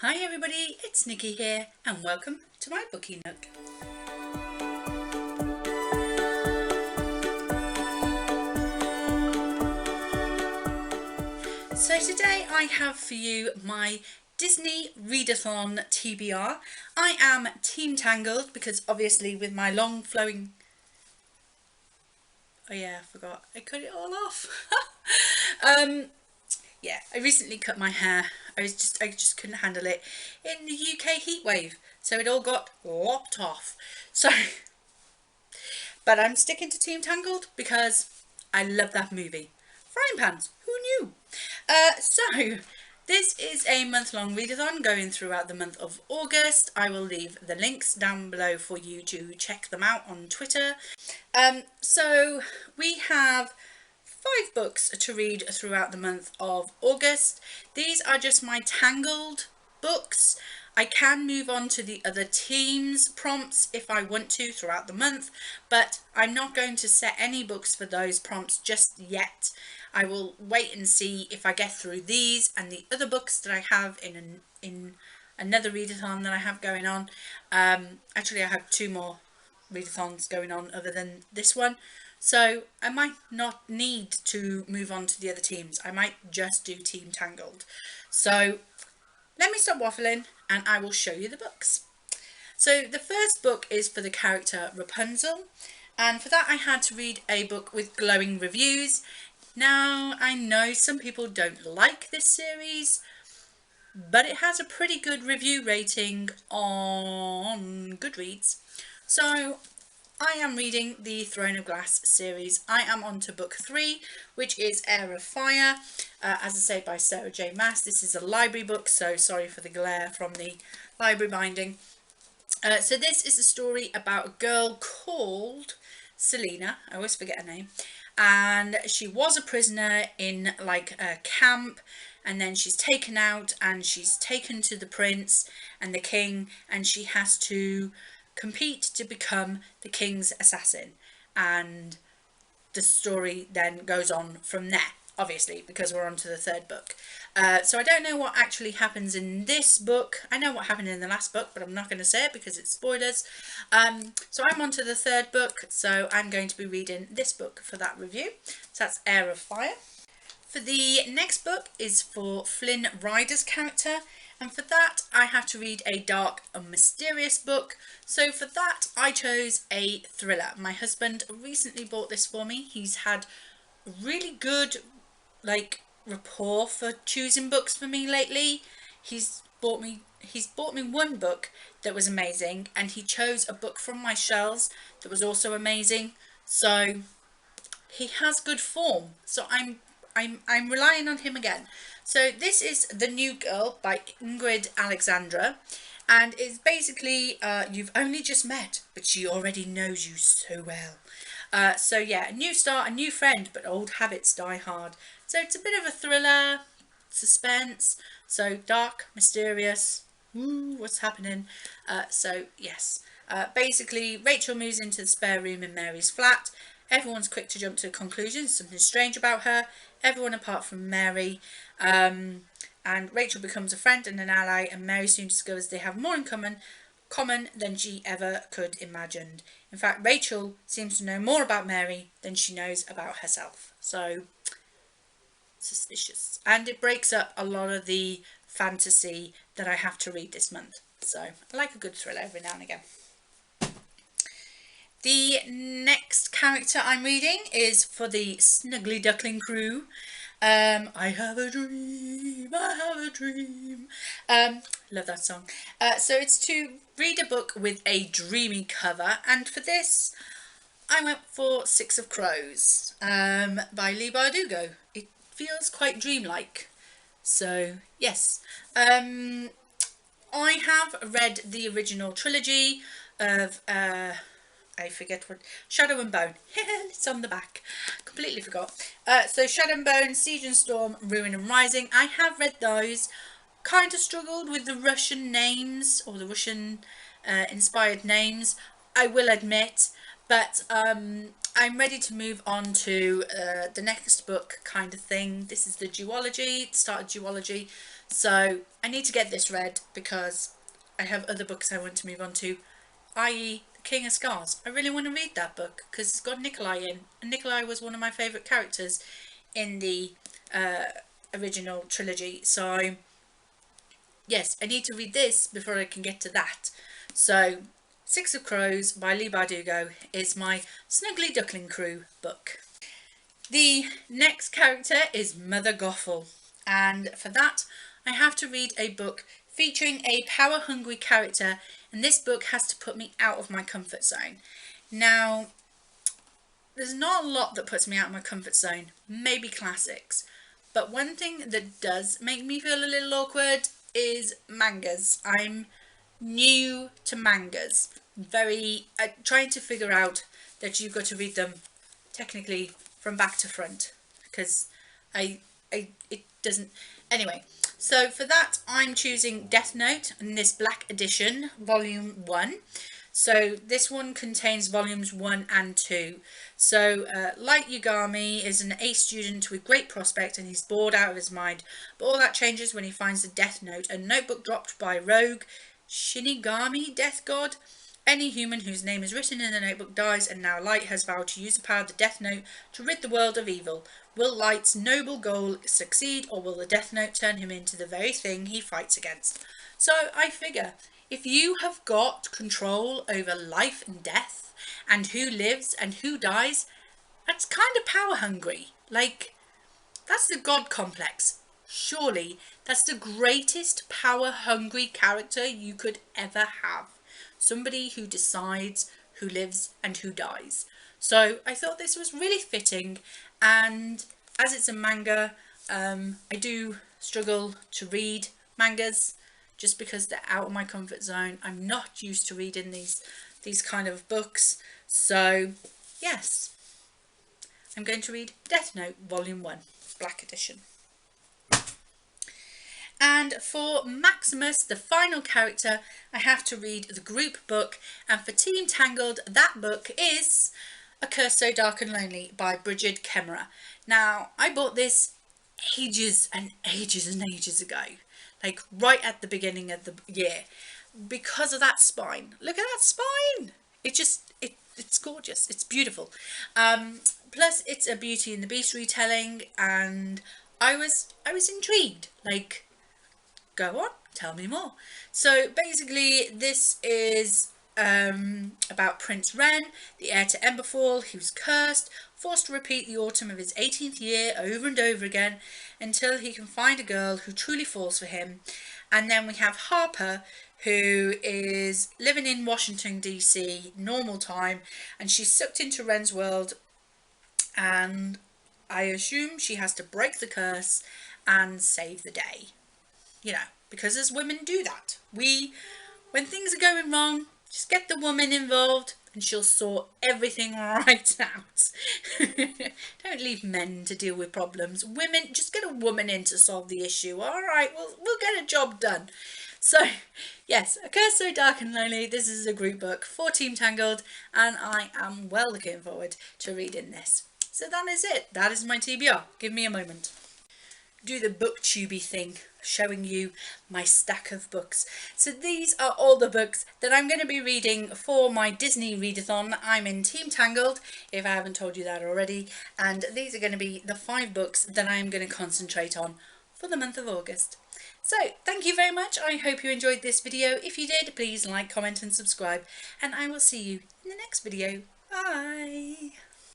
Hi everybody, it's Nikki here and welcome to my Bookie Nook. So today I have for you my Disney Readathon TBR. I am Team Tangled because obviously with my long flowing... Oh yeah, I forgot. I cut it all off. Yeah, I recently cut my hair. I just couldn't handle it in the UK heatwave. So it all got lopped off. So but I'm sticking to Team Tangled because I love that movie. Frying pans, who knew? So this is a month-long readathon going throughout the month of August. I will leave the links down below for you to check them out on Twitter. So we have 5 books to read throughout the month of August. These are just my Tangled books. I can move on to the other teams' prompts if I want to throughout the month, but I'm not going to set any books for those prompts just yet. I will wait and see if I get through these and the other books that I have in another readathon that I have going on. Actually, I have 2 more readathons going on other than this one. So I might not need to move on to the other teams. I might just do Team Tangled. So let me stop waffling and I will show you the books. So the first book is for the character Rapunzel, and for that I had to read a book with glowing reviews. Now I know some people don't like this series, but it has a pretty good review rating on Goodreads. So I am reading the Throne of Glass series. I am on to book 3, which is Heir of Fire, as I say, by Sarah J. Maas. This is a library book, so sorry for the glare from the library binding. So this is a story about a girl called Selena. I always forget her name. And she was a prisoner in like a camp, and then she's taken out and she's taken to the prince and the king, and she has to compete to become the king's assassin, and the story then goes on from there, obviously, because we're on to the 3rd book. So I don't know what actually happens in this book. I know what happened in the last book, but I'm not going to say it because it's spoilers. So I'm on to the 3rd book, so I'm going to be reading this book for that review. So that's Heir of Fire. For the next book is for Flynn Rider's character, and for that I have to read a dark and mysterious book. So for that I chose a thriller. My husband recently bought this for me. He's had really good rapport for choosing books for me lately. He's bought me 1 book that was amazing, and he chose a book from my shelves that was also amazing. So he has good form. So I'm relying on him again. So this is The New Girl by Ingrid Alexandra, and it's basically you've only just met, but she already knows you so well. So yeah, a new start, a new friend, but old habits die hard. So it's a bit of a thriller, suspense, so dark, mysterious. Ooh, what's happening? So yes, basically Rachel moves into the spare room in Mary's flat. Everyone's quick to jump to conclusions, something strange about her. Everyone apart from Mary. And Rachel becomes a friend and an ally, and Mary soon discovers they have more in common than she ever could imagine. In fact, Rachel seems to know more about Mary than she knows about herself. So suspicious. And it breaks up a lot of the fantasy that I have to read this month. So I like a good thriller every now and again. The next character I'm reading is for the Snuggly Duckling crew. I have a dream, I have a dream. Love that song. So it's to read a book with a dreamy cover, and for this I went for 6 of Crows by Leigh Bardugo. It feels quite dreamlike. So yes, I have read the original trilogy of I forget what, Shadow and Bone. It's on the back. Completely forgot. So Shadow and Bone, Siege and Storm, Ruin and Rising. I have read those. Kind of struggled with the Russian names, or the Russian inspired names, I will admit. But I'm ready to move on to the next book kind of thing. This is the duology, start of duology. So I need to get this read because I have other books I want to move on to, i.e. The King of Scars. I really want to read that book because it's got Nikolai in, and Nikolai was one of my favourite characters in the original trilogy. So yes, I need to read this before I can get to that. So Six of Crows by Leigh Bardugo is my Snuggly Duckling Crew book. The next character is Mother Gothel, and for that I have to read a book featuring a power-hungry character, and this book has to put me out of my comfort zone. Now, there's not a lot that puts me out of my comfort zone, maybe classics, but one thing that does make me feel a little awkward is mangas. I'm new to mangas, very trying to figure out that you've got to read them technically from back to front, because it doesn't. Anyway, so for that I'm choosing Death Note in this black edition, volume 1. So this one contains volumes 1 and 2. So Light Yagami is an A student with great prospect, and he's bored out of his mind, but all that changes when he finds the Death Note, a notebook dropped by rogue Shinigami Death God. Any human whose name is written in the notebook dies, and now Light has vowed to use the power of the Death Note to rid the world of evil. Will Light's noble goal succeed, or will the Death Note turn him into the very thing he fights against? So I figure, if you have got control over life and death, and who lives and who dies, that's kind of power hungry. Like, that's the God complex. Surely that's the greatest power hungry character you could ever have. Somebody who decides who lives and who dies. So I thought this was really fitting, and as it's a manga, I do struggle to read mangas just because they're out of my comfort zone. I'm not used to reading these kind of books. So yes, I'm going to read Death Note Volume 1, Black Edition. And for Maximus, the final character, I have to read the group book, and for Team Tangled, that book is A Curse So Dark and Lonely by Brigid Kemmerer. Now, I bought this ages and ages and ages ago, like right at the beginning of the year, because of that spine. Look at that spine! It's gorgeous, it's beautiful. Plus, it's a Beauty and the Beast retelling, and I was intrigued, like, go on, tell me more. So basically this is about Prince Ren, the heir to Emberfall, who's cursed, forced to repeat the autumn of his 18th year over and over again until he can find a girl who truly falls for him. And then we have Harper, who is living in Washington DC, normal time, and she's sucked into Ren's world, and I assume she has to break the curse and save the day. You know, because as women do that. When things are going wrong, just get the woman involved and she'll sort everything right out. Don't leave men to deal with problems. Women, just get a woman in to solve the issue. All right, we'll get a job done. So, yes, A Curse So Dark and Lonely. This is a group book for Team Tangled, and I am well looking forward to reading this. So that is it. That is my TBR. Give me a moment. Do the booktubey thing, showing you my stack of books. So these are all the books that I'm going to be reading for my Disney Readathon. I'm in Team Tangled, if I haven't told you that already, and these are going to be the 5 books that I'm going to concentrate on for the month of August. So thank you very much. I hope you enjoyed this video. If you did, please like, comment and subscribe, and I will see you in the next video. Bye!